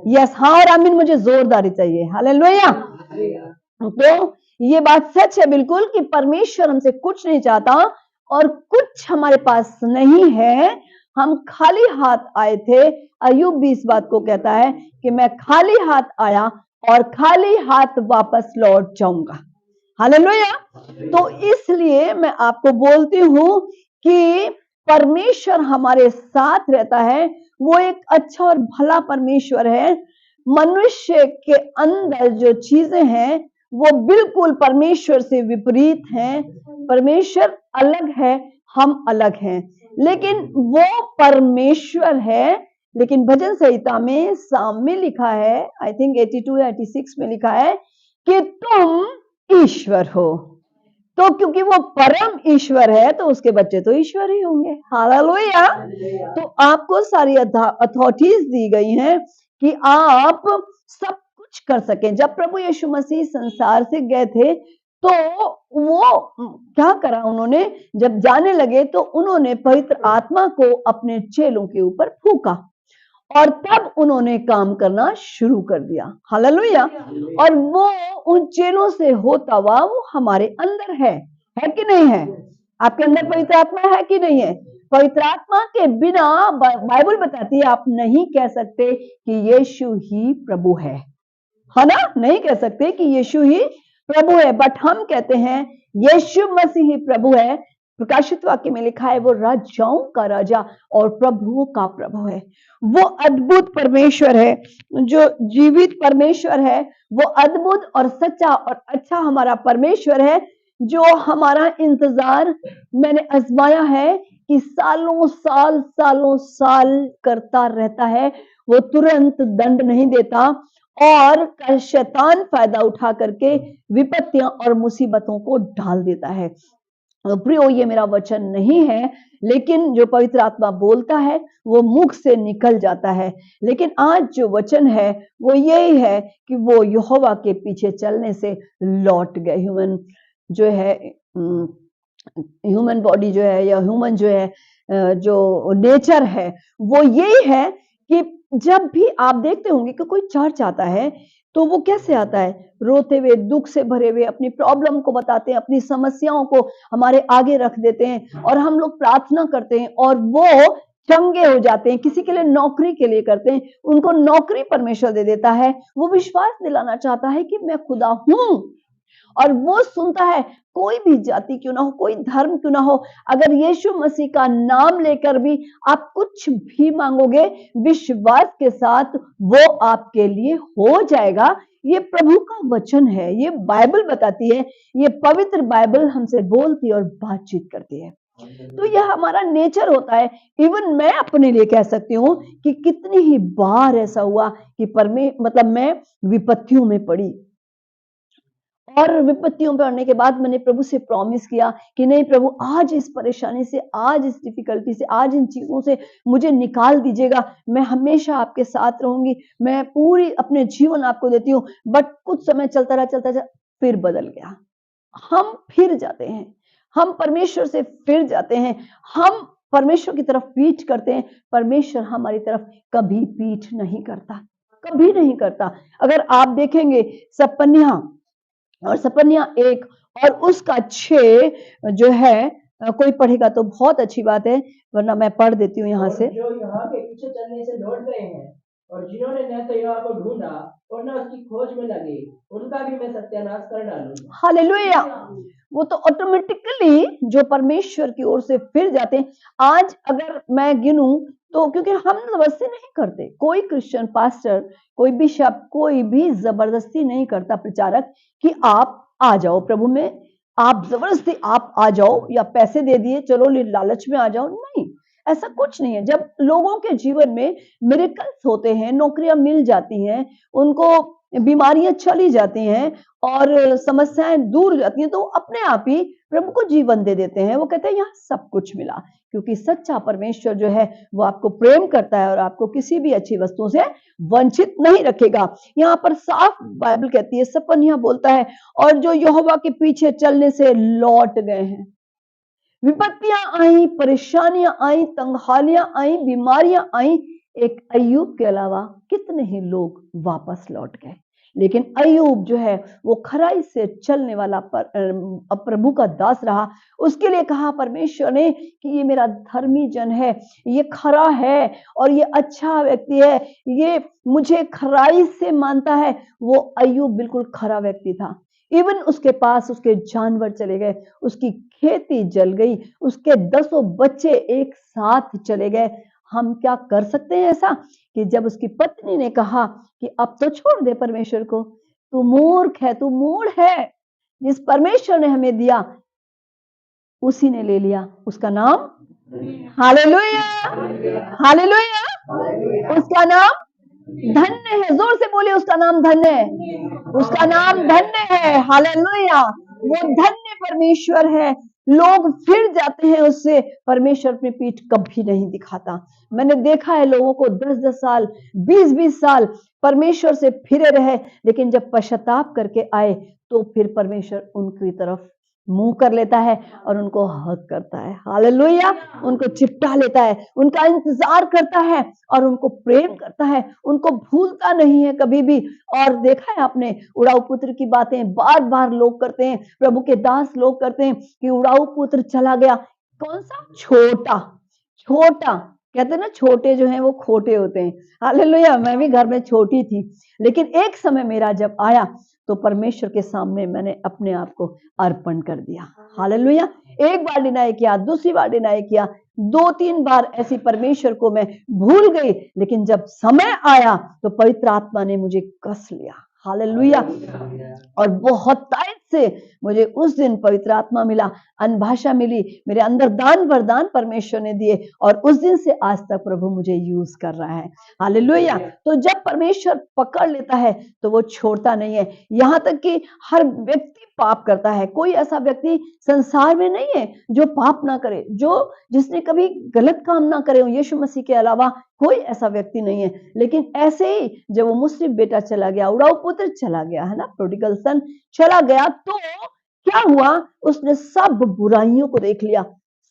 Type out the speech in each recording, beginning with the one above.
Yes, हाँ और आमीन मुझे जोरदारी चाहिए। हालेलुया। तो ये बात सच है बिल्कुल कि परमेश्वर हमसे कुछ नहीं चाहता और कुछ हमारे पास नहीं है। हम खाली हाथ आए थे। अय्यूब भी इस बात को कहता है कि मैं खाली हाथ आया और खाली हाथ वापस लौट जाऊंगा। हालेलुया। तो इसलिए मैं आपको बोलती हूं कि परमेश्वर हमारे साथ रहता है। वो एक अच्छा और भला परमेश्वर है। मनुष्य के अंदर जो चीजें हैं वो बिल्कुल परमेश्वर से विपरीत हैं। परमेश्वर अलग है, हम अलग हैं, लेकिन वो परमेश्वर है। लेकिन भजन संहिता में सामने लिखा है, आई थिंक 82 या 86 में लिखा है कि तुम ईश्वर हो। तो क्योंकि वो परम ईश्वर है तो उसके बच्चे तो ईश्वर ही होंगे। हालेलुया। तो आपको सारी अथॉरिटीज दी गई हैं कि आप सब कुछ कर सकें। जब प्रभु यीशु मसीह संसार से गए थे तो वो क्या करा उन्होंने, जब जाने लगे तो उन्होंने पवित्र आत्मा को अपने चेलों के ऊपर फूका और तब उन्होंने काम करना शुरू कर दिया। हालेलुया। और वो उन चेलों से होता हुआ वो हमारे अंदर है कि नहीं है? आपके अंदर पवित्र आत्मा है कि नहीं है? पवित्र आत्मा के बिना बाइबल बताती है आप नहीं कह सकते कि यीशु ही प्रभु है ना? नहीं कह सकते कि यीशु ही प्रभु है, बट हम कहते हैं यीशु मसीह ही प्रभु है। प्रकाशित वाक्य में लिखा है वो राजाओं का राजा और प्रभुओं का प्रभु है। वो अद्भुत परमेश्वर है, जो जीवित परमेश्वर है। वो अद्भुत और सच्चा और अच्छा हमारा परमेश्वर है, जो हमारा इंतजार मैंने आजमाया है कि सालों साल करता रहता है। वो तुरंत दंड नहीं देता और शैतान फायदा उठा करके विपत्तियां और मुसीबतों को डाल देता है। प्रियो, ये मेरा वचन नहीं है, लेकिन जो पवित्र आत्मा बोलता है वो मुख से निकल जाता है। लेकिन आज जो वचन है वो यही है कि वो यहोवा के पीछे चलने से लौट गए। ह्यूमन जो है, ह्यूमन बॉडी जो है या ह्यूमन जो है, जो नेचर है वो यही है कि जब भी आप देखते होंगे कि कोई चर्च आता है तो वो कैसे आता है? रोते हुए, दुख से भरे हुए, अपनी प्रॉब्लम को बताते हैं, अपनी समस्याओं को हमारे आगे रख देते हैं और हम लोग प्रार्थना करते हैं और वो चंगे हो जाते हैं। किसी के लिए नौकरी के लिए करते हैं, उनको नौकरी परमेश्वर दे देता है। वो विश्वास दिलाना चाहता है कि मैं खुदा हूं और वो सुनता है। कोई भी जाति क्यों ना हो, कोई धर्म क्यों ना हो, अगर यीशु मसीह का नाम लेकर भी आप कुछ भी मांगोगे विश्वास के साथ, वो आपके लिए हो जाएगा। ये प्रभु का वचन है, ये बाइबल बताती है, ये पवित्र बाइबल हमसे बोलती और बातचीत करती है। तो यह हमारा नेचर होता है। इवन मैं अपने लिए कह सकती हूँ कि कितनी ही बार ऐसा हुआ कि मैं विपत्तियों में पड़ी और विपत्तियों पर आने के बाद मैंने प्रभु से प्रॉमिस किया कि नहीं प्रभु, आज इस परेशानी से, आज इस डिफिकल्टी से, आज इन चीजों से मुझे निकाल दीजिएगा। मैं हमेशा आपके साथ रहूंगी, मैं पूरी अपने जीवन आपको देती हूँ। बट कुछ समय चलता रहा, फिर बदल गया। हम फिर जाते हैं, हम परमेश्वर से फिर जाते हैं, हम परमेश्वर की तरफ पीठ करते हैं। परमेश्वर हमारी तरफ कभी पीठ नहीं करता, कभी नहीं करता। अगर आप देखेंगे सपन्या और सपन्या 1 और उसका 6 जो है, कोई पढ़ेगा तो बहुत अच्छी बात है, वरना मैं पढ़ देती हूँ यहाँ से। जो यहोवा के पीछे चलने से लौट गए हैं और जिन्होंने न तो यहोवा को ढूंढा और न उसकी खोज में लगे, उनका भी मैं सत्यानाश कर डालूंगा। हालेलुया। वो तो ऑटोमेटिकली जो परमेश्वर की ओर से फिर जाते हैं। आज अगर मैं गिनूं तो, क्योंकि हम जबरदस्ती नहीं करते, कोई क्रिश्चियन पास्टर, कोई बिशप, कोई भी जबरदस्ती नहीं करता प्रचारक कि आप आ जाओ प्रभु में, आप जबरदस्ती आप आ जाओ या पैसे दे दिए चलो लालच में आ जाओ। नहीं, ऐसा कुछ नहीं है। जब लोगों के जीवन में मिरेकल्स होते हैं, नौकरियां मिल जाती हैं, उनको बीमारियां चली जाती हैं और समस्याएं दूर हो जाती हैं, तो अपने आप ही प्रभु को जीवन दे देते हैं। वो कहते हैं यहाँ सब कुछ मिला, क्योंकि सच्चा परमेश्वर जो है वो आपको प्रेम करता है और आपको किसी भी अच्छी वस्तु से वंचित नहीं रखेगा। यहाँ पर साफ बाइबल कहती है, सपन्या बोलता है, और जो यहोवा के पीछे चलने से लौट गए हैं। विपत्तियां आई, परेशानियां आई, तंगहालियां आई, बीमारियां आई, एक अय्यूब के अलावा कितने ही लोग वापस लौट गए, लेकिन अय्यूब जो है वो खराई से चलने वाला प्रभु का दास रहा। उसके लिए कहा परमेश्वर ने कि ये मेरा धर्मी जन है, ये खरा है और ये अच्छा व्यक्ति है, ये मुझे खराई से मानता है। वो अय्यूब बिल्कुल खरा व्यक्ति था। इवन उसके पास उसके जानवर चले गए, उसकी खेती जल गई, उसके 10 बच्चे एक साथ चले गए। हम क्या कर सकते हैं ऐसा कि जब उसकी पत्नी ने कहा कि अब तो छोड़ दे परमेश्वर को, तू मूर्ख है, तू मूढ़ है, जिस परमेश्वर ने हमें दिया उसी ने ले लिया। उसका नाम हालेलुया, हालेलुया, उसका नाम धन्य है। जोर से बोलिए, उसका नाम धन्य है, उसका नाम धन्य है। हालेलुया, वो धन्य परमेश्वर है। लोग फिर जाते हैं उससे, परमेश्वर अपनी पीठ कभी नहीं दिखाता। मैंने देखा है लोगों को 10-10 साल, 20-20 साल परमेश्वर से फिरे रहे, लेकिन जब पश्चाताप करके आए तो फिर परमेश्वर उनकी तरफ मुंह कर लेता है और उनको हक करता है। हालेलुया, उनको चिपटा लेता है, उनका इंतजार करता है और उनको प्रेम करता है, उनको भूलता नहीं है कभी भी। और देखा है आपने, उड़ाऊ पुत्र की बातें बार बार लोग करते हैं, प्रभु के दास लोग करते हैं कि उड़ाऊ पुत्र चला गया। कौन सा? छोटा, छोटा कहते हैं ना, छोटे जो हैं वो खोटे होते हैं। हालेलुया, मैं भी घर में छोटी थी, लेकिन एक समय मेरा जब आया तो परमेश्वर के सामने मैंने अपने आप को अर्पण कर दिया। हालेलुया, एक बार डिनाई किया, दूसरी बार डिनाई किया, 2-3 बार ऐसी परमेश्वर को मैं भूल गई, लेकिन जब समय आया तो पवित्र आत्मा ने मुझे कस लिया। हालेलुया, और बहुत ताकत से मुझे उस दिन पवित्र आत्मा मिला, अनभाषा मिली, मेरे अंदर दान वरदान परमेश्वर ने दिए, और उस दिन से आज तक प्रभु मुझे यूज कर रहा है। हालेलुया, तो जब परमेश्वर पकड़ लेता है तो वो छोड़ता नहीं है। यहाँ तक कि हर व्यक्ति पाप करता है, कोई ऐसा व्यक्ति संसार में नहीं है जो पाप ना करे, जो जिसने कभी गलत काम ना करे हो। यीशु मसीह के अलावा कोई ऐसा व्यक्ति नहीं है। लेकिन ऐसे ही जब वो मुस्लिम बेटा चला गया, उड़ाऊ पुत्र चला गया, है ना, प्रोडिगल सन चला गया, तो क्या हुआ? उसने सब बुराइयों को देख लिया,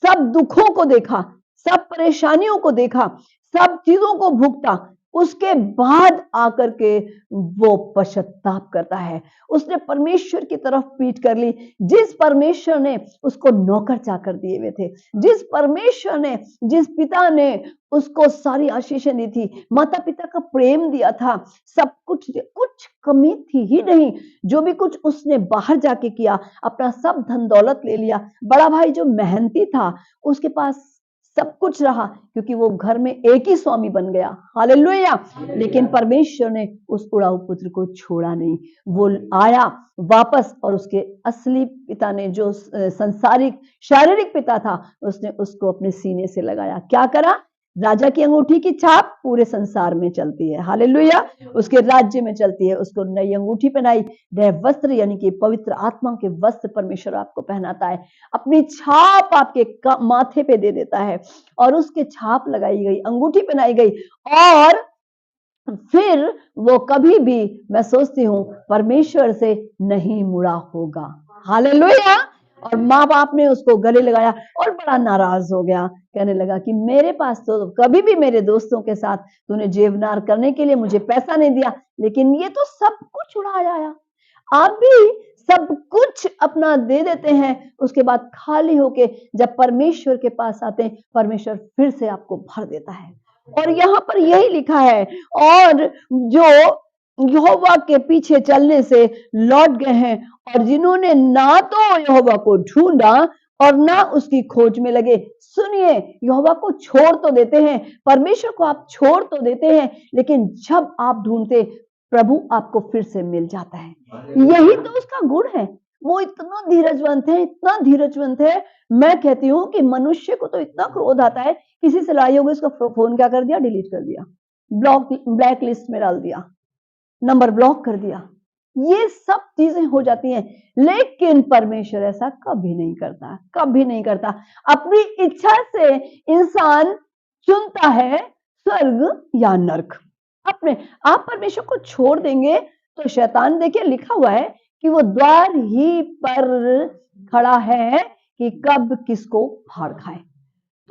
सब दुखों को देखा, सब परेशानियों को देखा, सब चीजों को भुगता। उसके बाद आकर के वो पश्चाताप करता है। उसने परमेश्वर की तरफ पीठ कर ली, जिस परमेश्वर ने उसको नौकर चाकर दिए हुए थे, जिस परमेश्वर ने, जिस पिता ने उसको सारी आशीषें दी थी, माता पिता का प्रेम दिया था, सब कुछ, कुछ कमी थी ही नहीं। जो भी कुछ उसने बाहर जाके किया, अपना सब धन दौलत ले लिया। बड़ा भाई जो मेहनती था उसके पास सब कुछ रहा, क्योंकि वो घर में एक ही स्वामी बन गया। हालेलुया, लेकिन परमेश्वर ने उस उड़ाऊ पुत्र को छोड़ा नहीं। वो आया वापस, और उसके असली पिता ने, जो संसारिक शारीरिक पिता था, उसने उसको अपने सीने से लगाया। क्या करा? राजा की अंगूठी की छाप पूरे संसार में चलती है। हालेलुया, उसके राज्य में चलती है। उसको नई अंगूठी पहनाई, नए वस्त्र, यानी कि पवित्र आत्मा के वस्त्र परमेश्वर आपको पहनाता है। अपनी छाप आपके माथे पे दे देता है, और उसके छाप लगाई गई, अंगूठी पहनाई गई, और फिर वो कभी भी, मैं सोचती हूँ, परमेश्वर से नहीं मुड़ा होगा। हालेलुया, और माँ बाप ने उसको गले लगाया और बड़ा नाराज हो गया, कहने लगा कि मेरे पास तो कभी भी मेरे दोस्तों के साथ तूने जेवनार करने के लिए मुझे पैसा नहीं दिया, लेकिन ये तो सब कुछ उड़ाया आया। आप भी सब कुछ अपना दे देते हैं, उसके बाद खाली होके जब परमेश्वर के पास आते हैं, परमेश्वर फिर से आपको भर देता है। और यहाँ पर यही लिखा है, और जो यहोवा के पीछे चलने से लौट गए हैं, और जिन्होंने ना तो यहोवा को ढूंढा और ना उसकी खोज में लगे। सुनिए, यहोवा को छोड़ तो देते हैं, परमेश्वर को आप छोड़ तो देते हैं, लेकिन जब आप ढूंढते, प्रभु आपको फिर से मिल जाता है। यही तो उसका गुण है। वो इतना धीरजवंत है, इतना धीरजवंत है। मैं कहती हूँ कि मनुष्य को तो इतना क्रोध आता है, किसी से लड़ाई हो गई, उसका फोन क्या कर दिया? डिलीट कर दिया, ब्लैक लिस्ट में डाल दिया, नंबर ब्लॉक कर दिया। ये सब चीजें हो जाती हैं, लेकिन परमेश्वर ऐसा कभी नहीं करता, कभी नहीं करता। अपनी इच्छा से इंसान चुनता है स्वर्ग या नरक। अपने आप परमेश्वर को छोड़ देंगे तो शैतान, देखिए लिखा हुआ है कि वो द्वार ही पर खड़ा है कि कब किसको फाड़ खाए।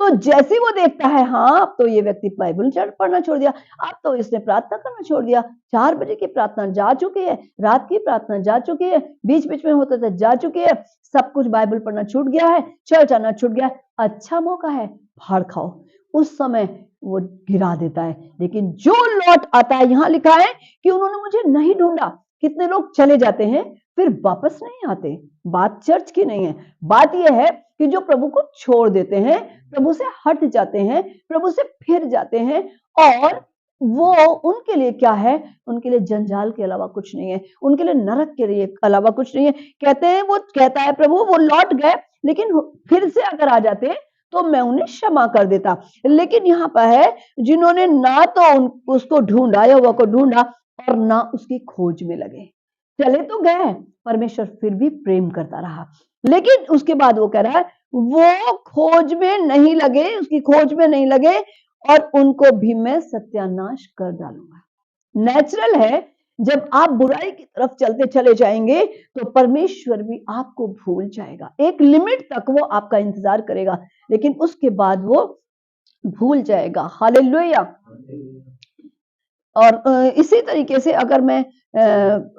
तो जैसे वो देखता है, हाँ अब तो ये व्यक्ति बाइबल पढ़ना छोड़ दिया, अब तो इसने प्रार्थना करना छोड़ दिया, 4 बजे की प्रार्थना जा चुकी है, रात की प्रार्थना जा चुकी है, बीच बीच में होता था जा चुकी है, सब कुछ बाइबल पढ़ना छूट गया है, चर्च आना छूट गया है, अच्छा मौका है, फाड़ खाओ। उस समय वो गिरा देता है। लेकिन जो लौट आता है, यहां लिखा है कि उन्होंने मुझे नहीं ढूंढा। कितने लोग चले जाते हैं फिर वापस नहीं आते। बात चर्च की नहीं है, बात यह है कि जो प्रभु को छोड़ देते हैं, प्रभु से हट जाते हैं, प्रभु से फिर जाते हैं, और वो उनके लिए क्या है, उनके लिए जंजाल के अलावा कुछ नहीं है, उनके लिए नरक के लिए अलावा कुछ नहीं है। कहते हैं, वो कहता है प्रभु वो लौट गए, लेकिन फिर से अगर आ जाते तो मैं उन्हें क्षमा कर देता। लेकिन यहाँ पर है, जिन्होंने ना तो उसको ढूंढा, यहोवा को ढूंढा, और ना उसकी खोज में लगे। चले तो गए, परमेश्वर फिर भी प्रेम करता रहा, लेकिन उसके बाद वो कह रहा है वो खोज में नहीं लगे, उसकी खोज में नहीं लगे, और उनको भी मैं सत्यानाश कर डालूंगा। नेचुरल है, जब आप बुराई की तरफ चलते चले जाएंगे तो परमेश्वर भी आपको भूल जाएगा। एक लिमिट तक वो आपका इंतजार करेगा, लेकिन उसके बाद वो भूल जाएगा। हालेलुया। और इसी तरीके से अगर मैं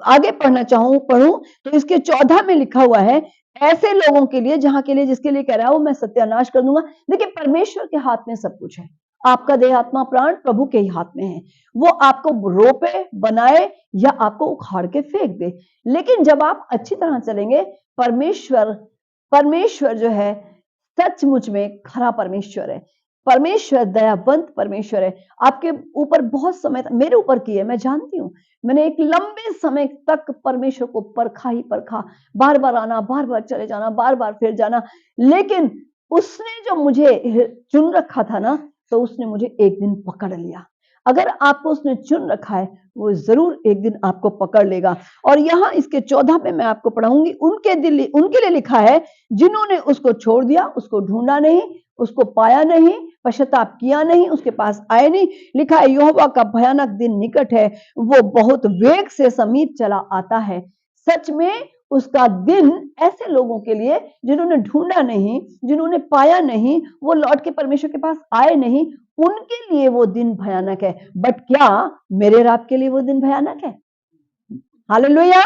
आगे पढ़ूं तो इसके 14 में लिखा हुआ है, ऐसे लोगों के लिए, जहां के लिए, जिसके लिए कह रहा है वो मैं सत्यानाश कर दूंगा। देखिए, परमेश्वर के हाथ में सब कुछ है। आपका देह, आत्मा, प्राण प्रभु के ही हाथ में है। वो आपको रोपे, बनाए या आपको उखाड़ के फेंक दे। लेकिन जब आप अच्छी तरह चलेंगे, परमेश्वर जो है सचमुच में खरा परमेश्वर है। परमेश्वर दयावंत परमेश्वर है। आपके ऊपर बहुत समय, मेरे ऊपर की है, मैं जानती हूँ। मैंने एक लंबे समय तक परमेश्वर को परखा ही परखा, बार बार आना, बार बार चले जाना, बार बार फिर जाना, लेकिन उसने जो मुझे चुन रखा था ना, तो उसने मुझे एक दिन पकड़ लिया। अगर आपको उसने चुन रखा है, वो जरूर एक दिन आपको पकड़ लेगा। और यहाँ इसके 14 में मैं आपको पढ़ाऊंगी, उनके लिए लिखा है जिन्होंने उसको छोड़ दिया, उसको ढूंढा नहीं, उसको पाया नहीं, पश्चाताप किया नहीं, उसके पास आए नहीं। लिखा है यहोवा का भयानक दिन निकट है, वो बहुत वेग से समीप चला आता है। सच में उसका दिन ऐसे लोगों के लिए जिन्होंने ढूंढा नहीं, जिन्होंने पाया नहीं, वो लौट के परमेश्वर के पास आए नहीं, उनके लिए वो दिन भयानक है। बट क्या मेरे और आपके लिए वो दिन भयानक है? हालेलुया।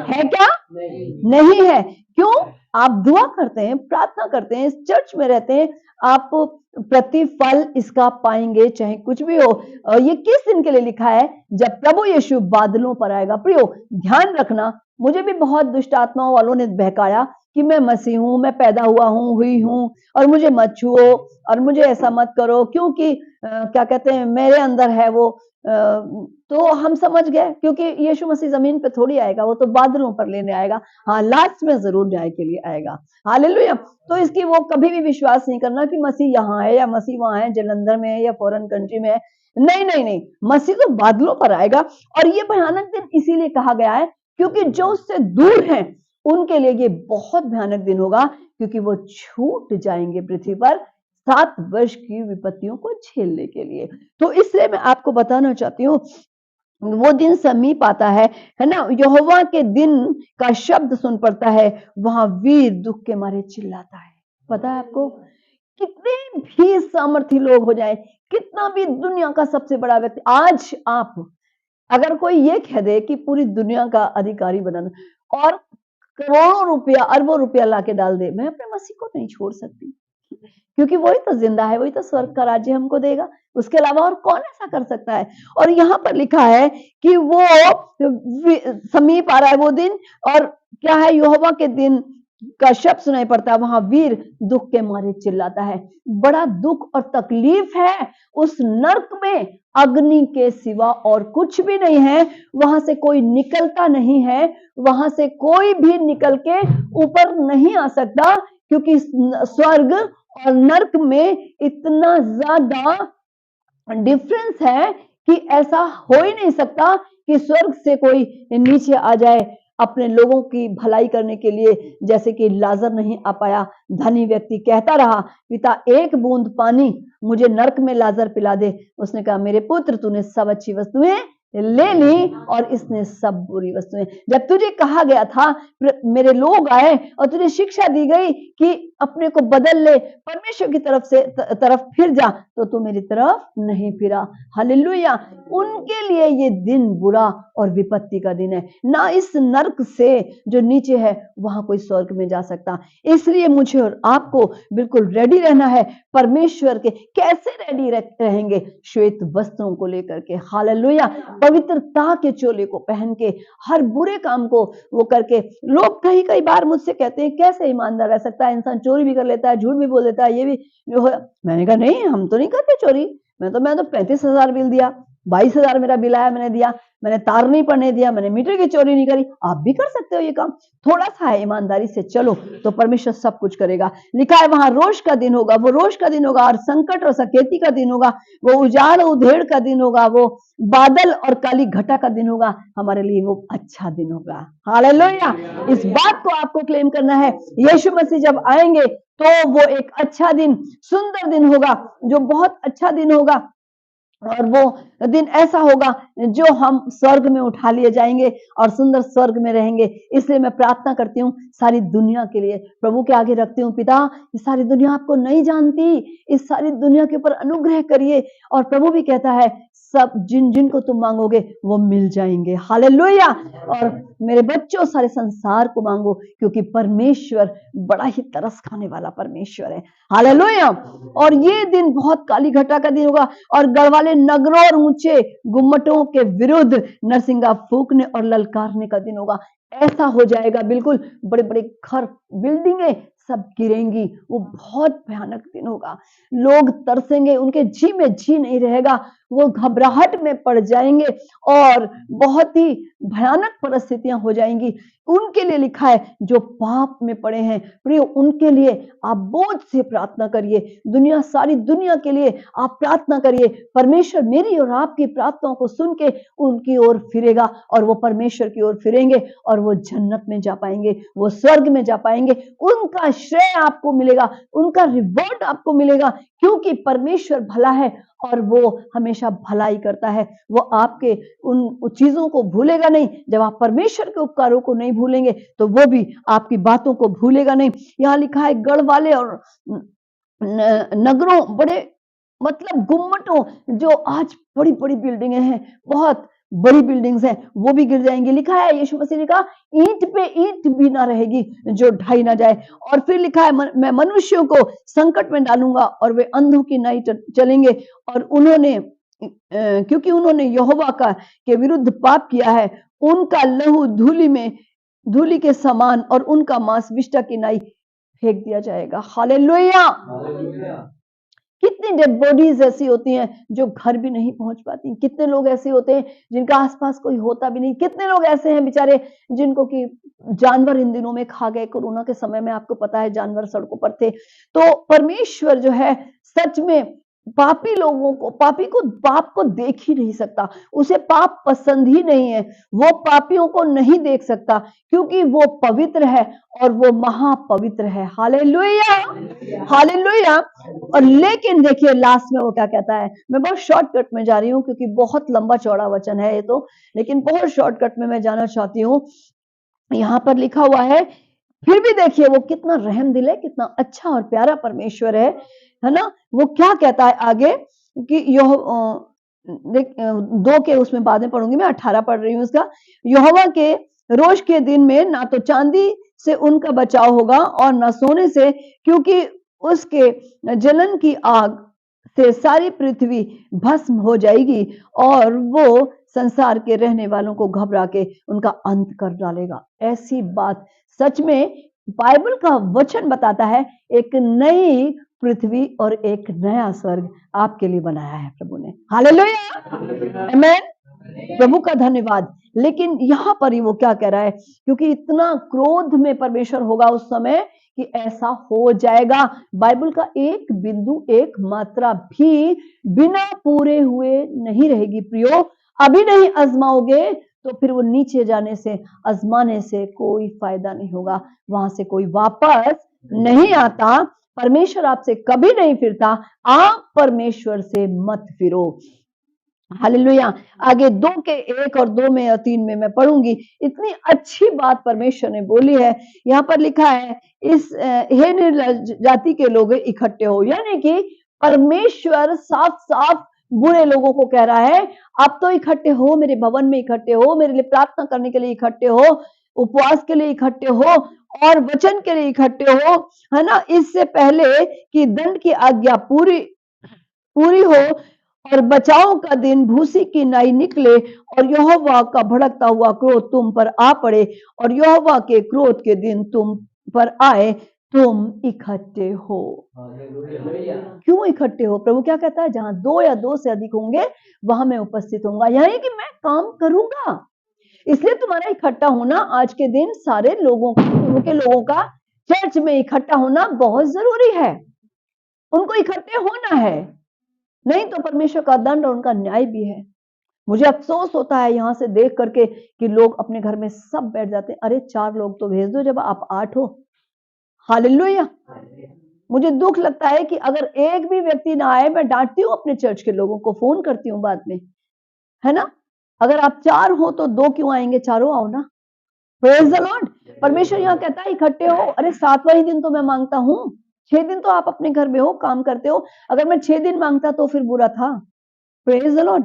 है क्या? नहीं है। क्यों? आप दुआ करते हैं, प्रार्थना करते हैं, चर्च में रहते हैं, आप प्रतिफल इसका पाएंगे, चाहे कुछ भी हो। ये किस दिन के लिए लिखा है? जब प्रभु यीशु बादलों पर आएगा। प्रियो, ध्यान रखना, मुझे भी बहुत दुष्ट आत्माओं वालों ने बहकाया कि मैं मसीह हूं, मैं पैदा हुई हूं, और मुझे मत छुओ, और मुझे ऐसा मत करो, क्योंकि क्या कहते हैं, मेरे अंदर है वो। तो हम समझ गए, क्योंकि यीशु मसीह जमीन पे थोड़ी आएगा, वो तो बादलों पर लेने आएगा। हाँ, लास्ट में जरूर न्याय के लिए आएगा। हालेलुया। तो इसकी वो कभी भी विश्वास नहीं करना कि मसीह यहाँ है या मसीह वहां है, जलंधर में है या फॉरेन कंट्री में है। नहीं नहीं नहीं, मसीह तो बादलों पर आएगा। और ये भयानक दिन इसीलिए कहा गया है क्योंकि जो उससे दूर हैं उनके लिए ये बहुत भयानक दिन होगा, क्योंकि वो छूट जाएंगे पृथ्वी पर 7 वर्ष की विपत्तियों को झेलने के लिए। तो इसलिए मैं आपको बताना चाहती हूँ, वो दिन समीप आता है ना। यहोवा के दिन का शब्द सुन पड़ता है, वहां वीर दुख के मारे चिल्लाता है। पता है आपको, कितने भी सामर्थी लोग हो जाए, कितना भी दुनिया का सबसे बड़ा व्यक्ति, आज आप अगर कोई ये कह दे कि पूरी दुनिया का अधिकारी बनाना और करोड़ों रुपया, अरबों रुपया लाके डाल दे, मैं अपने मसीह को नहीं छोड़ सकती, क्योंकि वही तो जिंदा है, वही तो स्वर्ग का राज्य हमको देगा। उसके अलावा और कौन ऐसा कर सकता है? और यहाँ पर लिखा है कि वो समीप आ रहा है वो दिन, और क्या है, यहोवा के दिन का शब्द सुनाई पड़ता है, वहां वीर दुख के मारे चिल्लाता है। बड़ा दुख और तकलीफ है उस नर्क में, अग्नि के सिवा और कुछ भी नहीं है। वहां से कोई निकलता नहीं है, वहां से कोई भी निकल के ऊपर नहीं आ सकता, क्योंकि स्वर्ग और नर्क में इतना ज्यादा डिफरेंस है कि ऐसा हो ही नहीं सकता कि स्वर्ग से कोई नीचे आ जाए अपने लोगों की भलाई करने के लिए, जैसे कि लाजर नहीं आ पाया। धनी व्यक्ति कहता रहा, पिता एक बूंद पानी मुझे नर्क में लाजर पिला दे। उसने कहा, मेरे पुत्र तूने सब अच्छी वस्तुएं ले ली और इसने सब बुरी वस्तुएं। जब तुझे कहा गया था, मेरे लोग आए और तुझे शिक्षा दी गई कि अपने को बदल ले, परमेश्वर की तरफ फिर जा, तो तू मेरी तरफ नहीं फिरा। हालेलुया। उनके लिए ये दिन बुरा और विपत्ति का दिन है। ना इस नरक से जो नीचे है वहां कोई स्वर्ग में जा सकता। इसलिए मुझे और आपको बिल्कुल रेडी रहना है। परमेश्वर के कैसे रेडी रहेंगे? श्वेत वस्त्रों को लेकर के, हालेलुया, पवित्रता के चोले को पहन के, हर बुरे काम को वो करके। लोग कई बार मुझसे कहते हैं कैसे ईमानदार रह सकता है, इंसान चोरी भी कर लेता है, झूठ भी बोल देता है, ये भी। मैंने कहा नहीं, हम तो नहीं करते चोरी। मैं तो 35,000 बिल दिया, 22,000 मेरा बिल आया, मैंने दिया, मैंने तार नहीं पड़ने दिया, मैंने मीटर की चोरी नहीं करी। आप भी कर सकते हो ये काम। थोड़ा सा है, ईमानदारी से चलो तो परमेश्वर सब कुछ करेगा। लिखा है वहां रोष का दिन होगा, वो रोष का दिन होगा, और संकट और सकेती का दिन होगा, वो उजाड़ उधेड़ का दिन होगा, वो बादल और काली घटा का दिन होगा। हमारे लिए वो अच्छा दिन होगा। हालेलुया। इस बात को आपको क्लेम करना है। यीशु मसीह जब आएंगे तो वो एक अच्छा दिन, सुंदर दिन होगा, जो बहुत अच्छा दिन होगा। और वो दिन ऐसा होगा जो हम स्वर्ग में उठा लिए जाएंगे और सुंदर स्वर्ग में रहेंगे। इसलिए मैं प्रार्थना करती हूँ सारी दुनिया के लिए, प्रभु के आगे रखती हूँ, पिता ये सारी दुनिया आपको नहीं जानती, इस सारी दुनिया के ऊपर अनुग्रह करिए। और प्रभु भी कहता है सब जिन को तुम मांगोगे वो मिल जाएंगे। हालेलुया। और मेरे बच्चों, सारे संसार को मांगो, क्योंकि परमेश्वर बड़ा ही तरस खाने वाला परमेश्वर है। हालेलुया। और ये दिन बहुत काली घटा का दिन होगा, और गढ़वाले नगरों और ऊंचे गुम्मटों के विरुद्ध नरसिंगा फूंकने और ललकारने का दिन होगा। ऐसा हो जाएगा, बिल्कुल बड़े बड़े घर, बिल्डिंगें सब गिरेंगी। वो बहुत भयानक दिन होगा। लोग तरसेंगे, उनके जी में जी नहीं रहेगा, वो घबराहट में पड़ जाएंगे और बहुत ही भयानक परिस्थितियां हो जाएंगी। उनके लिए लिखा है जो पाप में पड़े हैं, प्रिय, उनके लिए आप बोझ से प्रार्थना करिए। दुनिया, सारी दुनिया के लिए आप प्रार्थना करिए। परमेश्वर मेरी और आपकी प्रार्थनाओं को सुन के उनकी ओर फिरेगा, और वो परमेश्वर की ओर फिरेंगे और वो जन्नत में जा पाएंगे, वो स्वर्ग में जा पाएंगे। उनका श्रेय आपको मिलेगा, उनका रिवॉर्ड आपको मिलेगा, क्योंकि परमेश्वर भला है और वो हमेशा भलाई करता है। वो आपके उन चीजों को भूलेगा नहीं। जब आप परमेश्वर के उपकारों को नहीं भूलेंगे तो वो भी आपकी बातों को भूलेगा नहीं। यहाँ लिखा है गढ़ वाले और नगरों, बड़े मतलब गुम्मटों, जो आज बड़ी बड़ी बिल्डिंगें हैं, बहुत बड़ी बिल्डिंग्स हैं, वो भी गिर जाएंगी। लिखा है यीशु मसीह ने कहा ईंट पे ईंट भी ना रहेगी जो ढाई ना जाए। और फिर लिखा है मैं मनुष्यों को संकट में डालूंगा और वे अंधों की नाई चलेंगे, और उन्होंने क्योंकि उन्होंने यहोवा का के विरुद्ध पाप किया है, उनका लहू धूली के समान और उनका मांस विष्ठा की नाई फेंक दिया जाएगा। हालेलुया। कितनी डेड बॉडीज ऐसी होती हैं जो घर भी नहीं पहुंच पाती। कितने लोग ऐसे होते हैं जिनका आसपास कोई होता भी नहीं। कितने लोग ऐसे हैं बेचारे जिनको कि जानवर इन दिनों में खा गए। कोरोना के समय में आपको पता है जानवर सड़कों पर थे। तो परमेश्वर जो है सच में पापी को पाप को देख ही नहीं सकता। उसे पाप पसंद ही नहीं है। वो पापियों को नहीं देख सकता, क्योंकि वो पवित्र है और वो महापवित्र है। Hallelujah, hallelujah. और लेकिन देखिए लास्ट में वो क्या कहता है। मैं बहुत शॉर्टकट में जा रही हूँ क्योंकि बहुत लंबा चौड़ा वचन है ये तो, लेकिन बहुत शॉर्टकट में मैं जाना चाहती हूँ। यहाँ पर लिखा हुआ है, फिर भी देखिए वो कितना रहम दिल है, कितना अच्छा और प्यारा परमेश्वर है ना। वो क्या कहता है आगे कि दो के उसमें बाद में पढ़ूंगी, मैं 18 पढ़ रही हूँ उसका। यहोवा के रोष के दिन में ना तो चांदी से उनका बचाव होगा और ना सोने से, क्योंकि उसके जलन की आग से सारी पृथ्वी भस्म हो जाएगी और वो संसार के रहने वालों को घबरा के उनका अंत कर डालेगा। ऐसी बात सच में बाइबल का वचन बताता है। एक नई पृथ्वी और एक नया स्वर्ग आपके लिए बनाया है प्रभु ने। हालेलुया, आमेन। प्रभु का धन्यवाद। लेकिन यहाँ पर ही वो क्या कह रहा है, क्योंकि इतना क्रोध में परमेश्वर होगा उस समय कि ऐसा हो जाएगा। बाइबल का एक बिंदु, एक मात्रा भी बिना पूरे हुए नहीं रहेगी प्रियो। अभी नहीं आजमाओगे तो फिर वो नीचे जाने से, आजमाने से कोई फायदा नहीं होगा। वहां से कोई वापस नहीं आता। परमेश्वर आपसे कभी नहीं फिरता। आप परमेश्वर से मत फिरो। हालेलुया। आगे 2 के 1 और 2 में और 3 में मैं पढ़ूंगी। इतनी अच्छी बात परमेश्वर ने बोली है। यहाँ पर लिखा है हे निर्लज्ज जाति के लोग इकट्ठे हो, यानी कि परमेश्वर साफ साफ बुरे लोगों को कह रहा है, आप तो इकट्ठे हो, मेरे भवन में इकट्ठे हो, मेरे लिए प्रार्थना करने के लिए इकट्ठे हो, उपवास के लिए इकट्ठे हो और वचन के लिए इकट्ठे हो, है ना। इससे पहले कि दंड की आज्ञा पूरी पूरी हो और बचाव का दिन भूसी की नाई निकले और यहोवा का भड़कता हुआ क्रोध तुम पर आ पड़े और यहोवा के क्रोध के दिन तुम पर आए, तुम इकट्ठे हो। हालेलुया। क्यों इकट्ठे हो? प्रभु क्या कहता है? जहां 2 या 2 से अधिक होंगे वहां मैं उपस्थित होऊंगा, यानी कि मैं काम करूंगा। इसलिए तुम्हारा इकट्ठा होना आज के दिन सारे लोगों का, उनके लोगों का चर्च में इकट्ठा होना बहुत जरूरी है। उनको इकट्ठे होना है, नहीं तो परमेश्वर का दंड और उनका न्याय भी है। मुझे अफसोस होता है यहाँ से देख करके कि लोग अपने घर में सब बैठ जाते हैं। अरे 4 लोग तो भेज दो जब आप 8 हो। हालेलुया। मुझे दुख लगता है कि अगर एक भी व्यक्ति ना आए, मैं डांटती हूँ अपने चर्च के लोगों को, फोन करती हूँ बाद में, है ना। अगर आप 4 हो तो 2 क्यों आएंगे? चारों आओ ना। Praise the Lord. परमेश्वर यहाँ कहता है इकट्ठे हो। अरे 7वां ही दिन तो मैं मांगता हूँ, 6 दिन तो आप अपने घर में हो, काम करते हो। अगर मैं 6 दिन मांगता तो फिर बुरा था। Praise the Lord.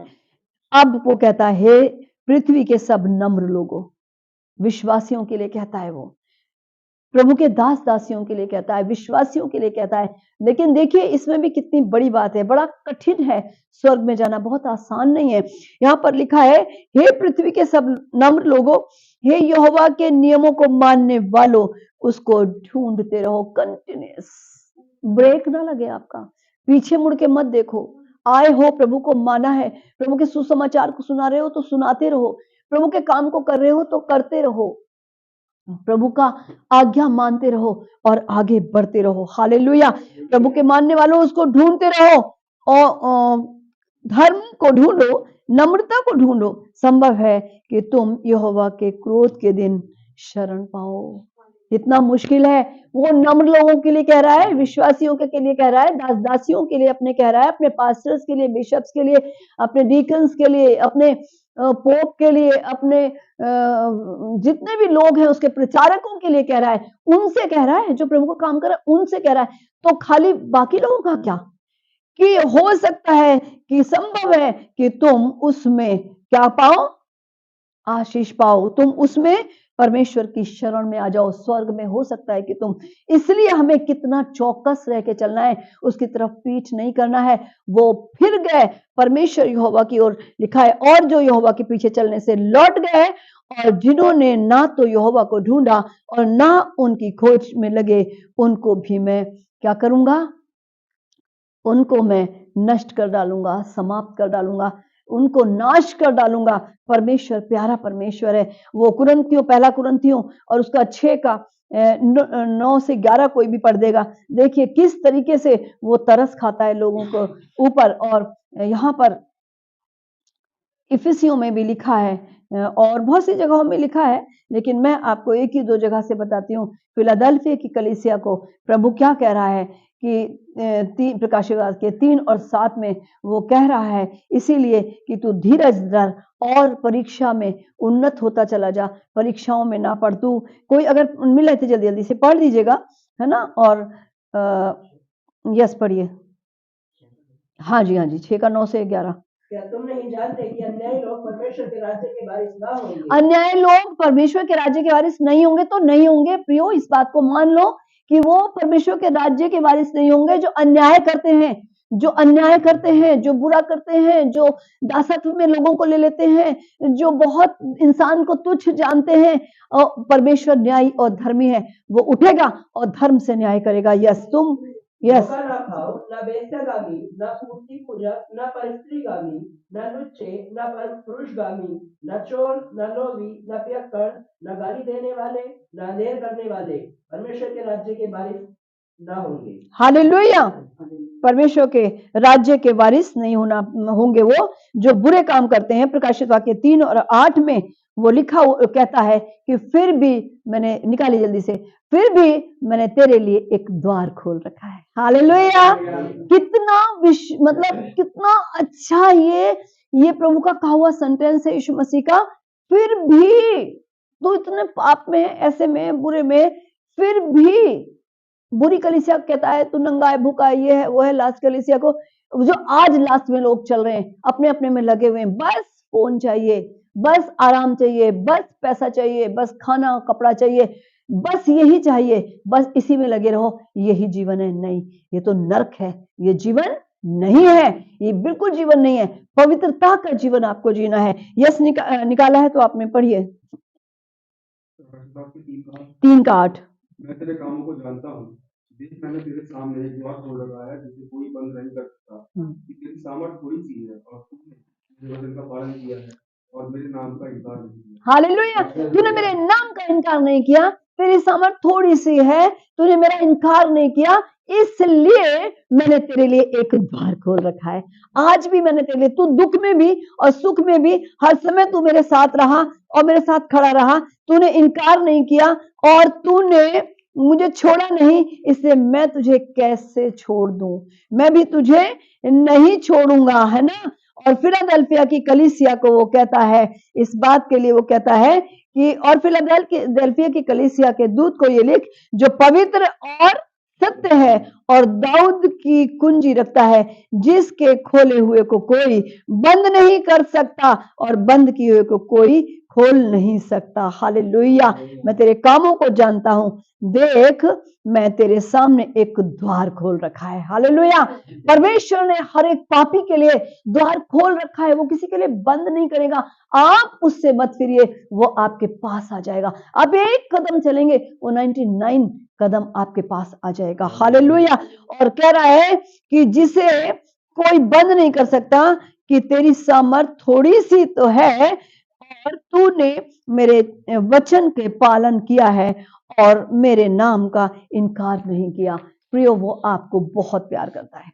अब वो कहता है हे पृथ्वी के सब नम्र लोगों, विश्वासियों के लिए कहता है, वो प्रभु के दास दासियों के लिए कहता है, विश्वासियों के लिए कहता है। लेकिन देखिए इसमें भी कितनी बड़ी बात है, बड़ा कठिन है। स्वर्ग में जाना बहुत आसान नहीं है। यहाँ पर लिखा है हे पृथ्वी के सब नम्र लोगों, हे यहोवा के नियमों को मानने वालों, उसको ढूंढते रहो। कंटिन्यूअस, ब्रेक ना लगे आपका, पीछे मुड़ के मत देखो। आए हो, प्रभु को माना है, प्रभु के सुसमाचार को सुना रहे हो तो सुनाते रहो, प्रभु के काम को कर रहे हो तो करते रहो, प्रभु का आज्ञा मानते रहो और आगे बढ़ते रहो। हालेलुया। प्रभु के मानने वालों, उसको ढूंढते रहो और धर्म को ढूंढो, नम्रता को ढूंढो। संभव है कि तुम यहोवा के क्रोध के दिन शरण पाओ। इतना मुश्किल है। वो नम्र लोगों के लिए कह रहा है, विश्वासियों के लिए कह रहा है, दास दासियों के लिए अपने कह रहा है, अपने पास्टर्स के लिए, बिशप्स के लिए, अपने डीकन्स के लिए, अपने पोप के लिए, अपने जितने भी लोग हैं उसके प्रचारकों के लिए कह रहा है, उनसे कह रहा है, जो प्रभु का काम कर रहा है उनसे कह रहा है। तो खाली बाकी लोगों का क्या? कि हो सकता है कि संभव है कि तुम उसमें क्या पाओ? आशीष पाओ, तुम उसमें परमेश्वर की शरण में आ जाओ, स्वर्ग में हो सकता है कि तुम। इसलिए हमें कितना चौकस रह के चलना है, उसकी तरफ पीठ नहीं करना है। वो फिर गए परमेश्वर यहोवा की ओर, लिखा है, और जो यहोवा के पीछे चलने से लौट गए और जिन्होंने ना तो यहोवा को ढूंढा और ना उनकी खोज में लगे, उनको भी मैं क्या करूंगा? उनको मैं नष्ट कर डालूंगा, समाप्त कर डालूंगा, उनको नाश कर डालूंगा। परमेश्वर प्यारा परमेश्वर है। वो कुरिन्थियों, पहला कुरिन्थियों और उसका 6 का 9 से 11 कोई भी पढ़ देगा। देखिए किस तरीके से वो तरस खाता है लोगों को ऊपर। और यहाँ पर इफिसियों में भी लिखा है और बहुत सी जगहों में लिखा है, लेकिन मैं आपको एक ही 2 जगह से बताती हूँ। फिलाडेल्फिया की कलीसिया को प्रभु क्या कह रहा है कि प्रकाशित वाक्य 3 और 7 में वो कह रहा है, इसीलिए कि तू धीरज धर और परीक्षा में उन्नत होता चला जा, परीक्षाओं में ना पड़। तू कोई अगर मिले तो जल्दी जल्दी से पढ़ दीजिएगा, है ना। और यस पढ़िए। हाँ जी, हाँ जी, 6 का 9 से 11। क्या तुम नहीं जानते कि अन्यायी लोग परमेश्वर के राज्य के वारिस ना होंगे? अन्याय लोग परमेश्वर के राज्य के वारिस नहीं होंगे तो नहीं होंगे। प्रियो, इस बात को मान लो कि वो परमेश्वर के राज्य के वारिस नहीं होंगे जो अन्याय करते हैं, जो अन्याय करते हैं, जो बुरा करते हैं, जो दासत्व में लोगों को ले लेते हैं, जो बहुत इंसान को तुच्छ जानते हैं। और परमेश्वर न्यायी और धर्मी है, वो उठेगा और धर्म से न्याय करेगा। यस तुम, यस धोखा ना खाओ, ना बेश्यागामी, ना मूर्ति पूजक, ना परस्त्रीगामी, ना लुच्चे, ना पुरुषगामी, ना चोर, ना लोभी, ना पियक्कड़, ना गाली देने वाले, ना अंधेर करने वाले परमेश्वर के राज्य के वारिस ना होंगे। हालेलुया। परमेश्वर के राज्य के वारिस नहीं होंगे वो जो बुरे काम करते हैं। प्रकाशित वाक्य 3 और 8 में वो लिखा कहता है कि फिर भी मैंने, निकाली जल्दी से, फिर भी मैंने तेरे लिए एक द्वार खोल रखा है। हालेलुया। कितना मतलब कितना अच्छा ये ये प्रभु का कहा हुआ सेंटेंस है यीशु मसीह का। फिर भी तू इतने पाप में, ऐसे में, बुरे में, फिर भी बुरी कलीसिया कहता है तू नंगा है, भूखा है, ये है वो है। लास्ट कलीसिया को, जो आज लास्ट में लोग चल रहे हैं, अपने अपने में लगे हुए हैं, बस फोन चाहिए, बस आराम चाहिए, बस पैसा चाहिए, बस खाना कपड़ा चाहिए, बस यही चाहिए, बस इसी में लगे रहो, यही जीवन है। नहीं, ये तो नर्क है, ये जीवन नहीं है, ये बिल्कुल जीवन नहीं है। पवित्रता का जीवन आपको जीना है। यस निकाला है तो आप में पढ़िए 3:8। मैं तेरे कामों को जानता हूँ, देख मैंने तेरे सामने एक द्वार खोल रखा है जिसे कोई बंद नहीं कर सकता। कि तेरी सामर्थ थोड़ी सी है और तूने मेरे वचन का पालन किया है और मेरे नाम का इनकार नहीं किया। हालेलुया, तूने मेरे नाम का इनकार नहीं किया, तेरी सामर्थ थोड़ी सी है, तूने मेरा इनकार नहीं किया, इसलिए मैंने तेरे लिए एक द्वार खोल रखा है। आज भी मैंने तेरे लिए, तू दुख में भी और सुख में भी हर समय तू मेरे साथ रहा और मेरे साथ खड़ा रहा, तूने इनकार नहीं किया और तूने मुझे छोड़ा नहीं, इसलिए मैं तुझे कैसे छोड़ दूं, मैं भी तुझे नहीं छोड़ूंगा, है ना। और फिलाडेल्फिया की कलीसिया को वो कहता है, इस बात के लिए वो कहता है कि, और फिलाडेल्फिया की कलीसिया के दूत को ये लिख, जो पवित्र और सत्य है और दाऊद की कुंजी रखता है, जिसके खोले हुए को कोई बंद नहीं कर सकता और बंद किए हुए को कोई खोल नहीं सकता। हालेलुया, मैं तेरे कामों को जानता हूं, देख मैं तेरे सामने एक द्वार खोल रखा है। हालेलुया, परमेश्वर ने हर एक पापी के लिए द्वार खोल रखा है, वो किसी के लिए बंद नहीं करेगा। आप उससे मत फिरिए, वो आपके पास आ जाएगा। आप एक कदम चलेंगे, वो 99 कदम आपके पास आ जाएगा। हालेलुया, और कह रहा है कि जिसे कोई बंद नहीं कर सकता, कि तेरी सामर्थ थोड़ी सी तो है और तूने मेरे वचन के पालन किया है और मेरे नाम का इनकार नहीं किया। प्रियो, वो आपको बहुत प्यार करता है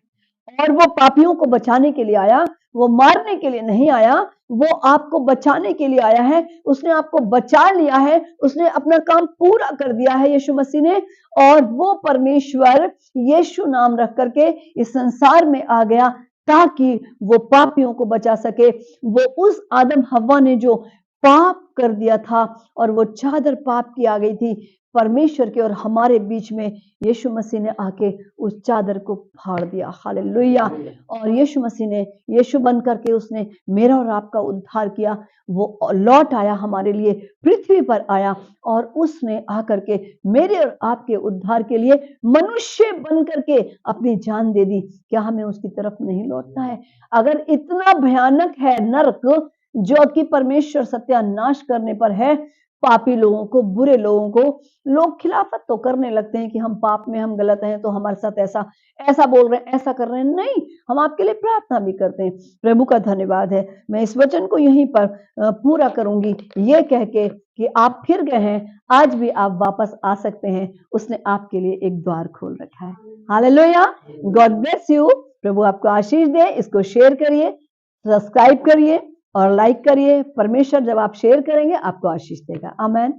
और वो पापियों को बचाने के लिए आया, वो मारने के लिए नहीं आया, वो आपको बचाने के लिए आया है। उसने आपको बचा लिया है, उसने अपना काम पूरा कर दिया है यीशु मसीह ने। और वो परमेश्वर यीशु नाम रख करके इस संसार में आ गया ताकि वो पापियों को बचा सके। वो उस आदम हव्वा ने जो पाप कर दिया था और वो चादर पाप की आ गई थी परमेश्वर के और हमारे बीच में, यीशु मसीह ने आके उस चादर को फाड़ दिया। हालेलुया, और यीशु मसीह ने, यीशु बन करके उसने मेरा और आपका उद्धार किया। वो लौट आया, हमारे लिए पृथ्वी पर आया और उसने आकर के मेरे और आपके उद्धार के लिए मनुष्य बन करके अपनी जान दे दी। क्या हमें उसकी तरफ नहीं लौटना है? अगर इतना भयानक है नरक जो कि परमेश्वर सत्यानाश करने पर है, पापी लोगों को, बुरे लोगों को, लोग खिलाफत तो करने लगते हैं कि हम पाप में, हम गलत हैं तो हमारे साथ ऐसा ऐसा बोल रहे हैं, ऐसा कर रहे हैं। नहीं, हम आपके लिए प्रार्थना भी करते हैं। प्रभु का धन्यवाद है। मैं इस वचन को यहीं पर पूरा करूंगी, ये कह के कि आप फिर गए हैं, आज भी आप वापस आ सकते हैं। उसने आपके लिए एक द्वार खोल रखा है। Hallelujah, God bless you. प्रभु आपको आशीष दे। इसको शेयर करिए, सब्सक्राइब करिए और लाइक करिए। परमेश्वर जब आप शेयर करेंगे आपको आशीष देगा। आमीन।